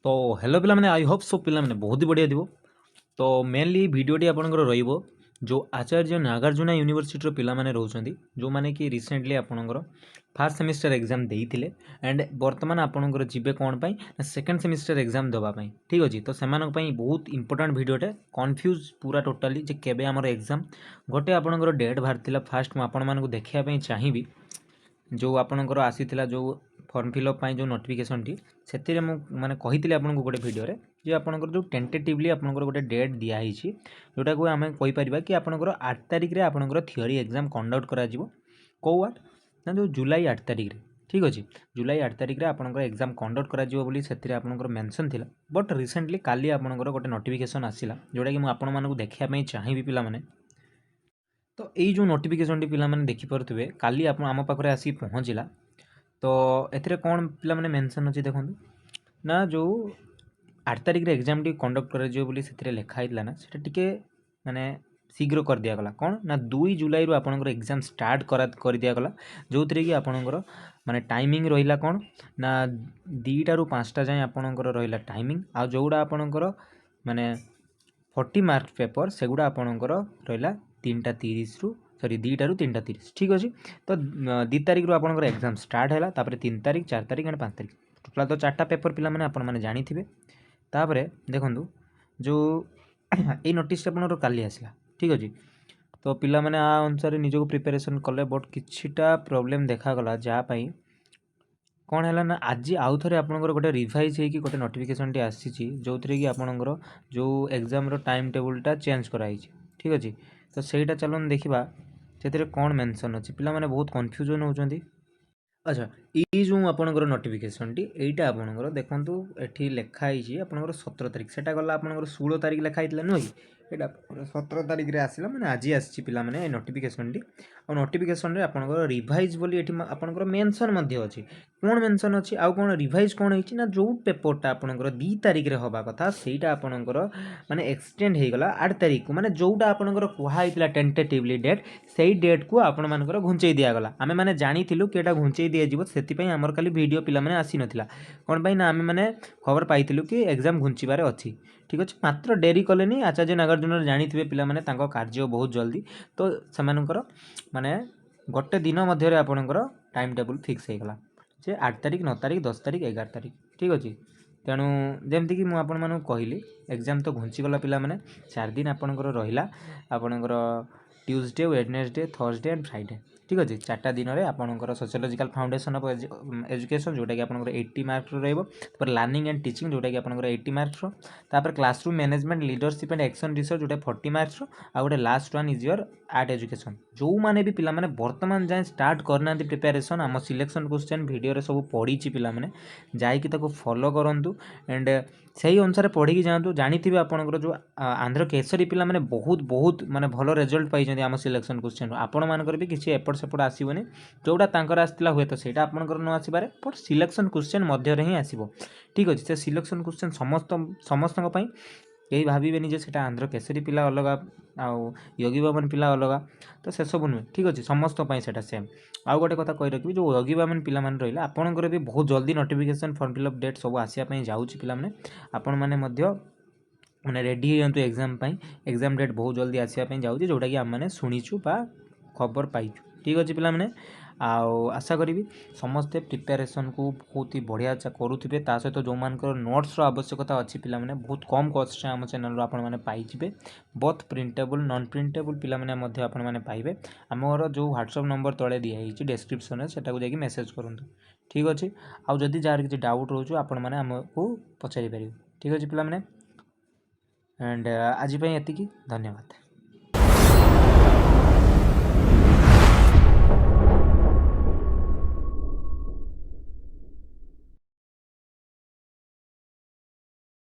तो हेलो पिला माने आई होप सो पिला माने बहुत ही बढ़िया दिवो। तो मेनली वीडियोटी आपणकर रहिबो जो आचार्य नागार्जुना यूनिवर्सिटी पिला माने रहउछंती जो माने कि रिसेंटली आपणकर फर्स्ट सेमिस्टर एग्जाम देइथिले एंड वर्तमान आपणकर जिबे कोन पई सेकंड सेमिस्टर एग्जाम देबा पई ठीक अछि। तो सेमानक पई बहुत इंपोर्टेंट वीडियोटे कंफ्यूज पूरा टोटली जे केबे हमर एग्जाम गोटे आपणकर डेट भारतिला फास्ट म आपण मानकु देखिया पई चाहिबी जो आपणकर आसीथिला जो फॉर्म फिलअप जो नोटिफिकेशन टी से मैंने कही आपको गोटे वीडियो जे आपंकर जो टेंटेटिवली आपंकर गोटे डेट दिखाई जोटा को आम कहीपर कि आपंकर 8 तारिख रे आपंकर थियोरी एग्जाम कंडक्ट करा कौ आठ ना जो जुलाई 8 तारिख रे ठीक अच्छे जुलाई 8 तारिख रे आपंकर एग्जाम कंडक्ट करा आपंकर मेंशन थिला बट रिसेंटली काली आपंकर गोटे नोटिफिकेशन आसिला जोटा कि मुझे देखा चाहिए पिला माने। तो यही जो नोटिफिकेशन टी पिला माने देखि परथुबे काली आप आम पाखरे आसी पहुँचला। तो एथिरे कौन पिला माने मेंशन अछि देखंतु ना जो 8 तारिख रे एग्जाम टी कंडक्ट करा जियो बोली सेथिरे लिखा हितला ना सेटा टिके माने शीघ्र कर दिया गला कौन ना 2 जुलाई रु आपनकर एग्जाम स्टार्ट कर दिया गला जोथरे कि आपनकर माने टाइमिंग रहिला कौन ना 2टा रु 5टा जाय आपनकर रहिला टाइमिंग आ जोडा आपनकर माने 40 मार्क पेपर सेगुडा आपनकर रहिला 3टा 30 रु सॉरी 2टा रु 3टा 30 ठीक अछि। तो 2 तारिख रु आपनकर एग्जाम स्टार्ट हैला तापर 3 तारिख 4 तारिख एंड 5 तारिख टोटल तो 4टा पेपर पिला माने आपन माने जानि थिबे। तापरे देखंतु जो ए नोटिस आपनकर काली आसिला ठीक अछि। तो पिला माने आ अनुसार निजको प्रिपरेशन कले बट किछिटा प्रॉब्लम देखा गला जा पई कौन है ना आज आउ थे आपंकर गोटे रिवाइज होगी गोटे नोटिफिकेशन टी आसी जो थी कि आपंकर जो एग्जाम टाइम टेबुलटा चेंज कराई ठीक अच्छे। तो सहीटा चलन देखा से कौन मेंशन अच्छी पिला माने बहुत कन्फ्यूजन होती। अच्छा ये जो आपंकर नोटिफिकेशन टी एटा आपंकर देखंतु एठी लिखाई आपंकर 17 तारिख सेटा गला आपंकर 16 तारिख लिखाई नुह कि एटा 17 तारिख रे आसिला माने आज आसी पिला माने नोटिफिकेशन टी और नोटिफिकेशन रे आपंकर रिवाइज बोली एठी आपंकर मेंशन मध्ये अछि कौन मेंशन अछि आउ कौन रिवाइज कौन होइछि ना जो पेपरटा आपंकर 2 तारिख रे होबा कथा सेटा आपंकर माने एक्सटेंड हे गला 8 तारिख को माने जोटा आपंकर कुहा हितला टेंटेटिवली डेट सेही डेट को आपण मानकर घुंचई दिया गला आमे माने जानी थिलु कि एटा घुंचई दिया जिवो सेति पई हमर खाली वीडियो पिला माने आसी नथिला कोन पई ना आमे माने खबर पाइथिलु कि एग्जाम घुंचीबारे अछि ठीक अछि। मात्र डेरी कलेनी आचार्य नागार्जुन जानिथिबे पिला माने तांको कार्य बहुत जल्दी तो सेमानकर माने गोटे दिन मध्य आपणकर टाइम टेबुल फिक्स हो गला जे 8 तारिख 9 तारिख 10 तारिख 11 तारिख ठीक अच्छे। तेणु जमती कि मुझे कहली एग्जाम तो घुंचीगला पिला माने 4 दिन आपणकर रहिला आपणकर Tuesday Wednesday Thursday and Friday ठीक अच्छे 4टा दिन में आपणकर सोशियोलॉजिकल फाउंडेशन ऑफ एजुकेशन जोटा कि आपणकर 80 मार्क्स रहिबो तापर लर्निंग एंड टीचिंग जोटा कि आपणकर 80 मार्क्स तापर classroom management leadership and action research जोटा 40 मार्क्स आ गोटे last one is your art education जो माने भी पिला माने वर्तमान जाए स्टार्ट करना प्रिपरेशन आम सिलेक्शन क्वेश्चन वीडियो रे सब पढ़ी पिला माने जाई कि ताको फॉलो करंतु एंड सही अनुसार पढ़ी जातु जानिथिबे आपनकर जो आंध्र केसरी पिला माने बहुत माने भलो रिजल्ट पाई जंदी आम सिलेक्शन क्वेश्चन आपण मानकर भी किछि एपट सेपट आसीबनी जोटा तांकर आस्तिला हुए तो सेटा आपनकर न आसीबारे बट सिलेक्शन क्वेश्चन मध्य रे ही आसीबो ठीक अछि। से सिलेक्शन क्वेश्चन समस्त पई यही भाविबेनी जे सेटा आंध्र केसरी पिला अलगा आउ योगी बामन पिला अलगा तो से सब नुहे ठीक अच्छे समस्त सेटा सेम। आउ गोटे कथा कही रखी जो योगी बामन पिला माने रहिला आपनकर भी बहुत जल्दी नोटिफिकेशन फॉर्म फिलअप डेट सब आसिया पई जाउची पिला माने आपण माने मध्य माने रेडी होयंतु एग्जाम पई एग्जाम डेट बहुत जल्दी आसिया पई जाउची जोटा कि हम माने सुनिछु बा खबर पाइछु ठीक अच्छे पिला माने आउ आशा करी समस्ते प्रिपेरेसन को बहुत ही बढ़िया करुवे ता सहित जो मानकर नोट्स आवश्यकता अच्छी पिला माने बहुत कम कस्ट आम चैनल आपण मैंने पाइबे बोथ प्रिंटेबल नॉन प्रिंटेबल पिला माने आपण मैंने पाइबे आमर जो व्हाट्सएप नंबर तले दिखाई डिस्क्रिप्शन सेटा को जाकि मेसेज करूँ ठीक अच्छे। आउ जदि जार किसी डाउट रोचु आपण मैंने आमको पचारि पारे ठीक अच्छे पिला माने एंड आज एतिकी धन्यवाद।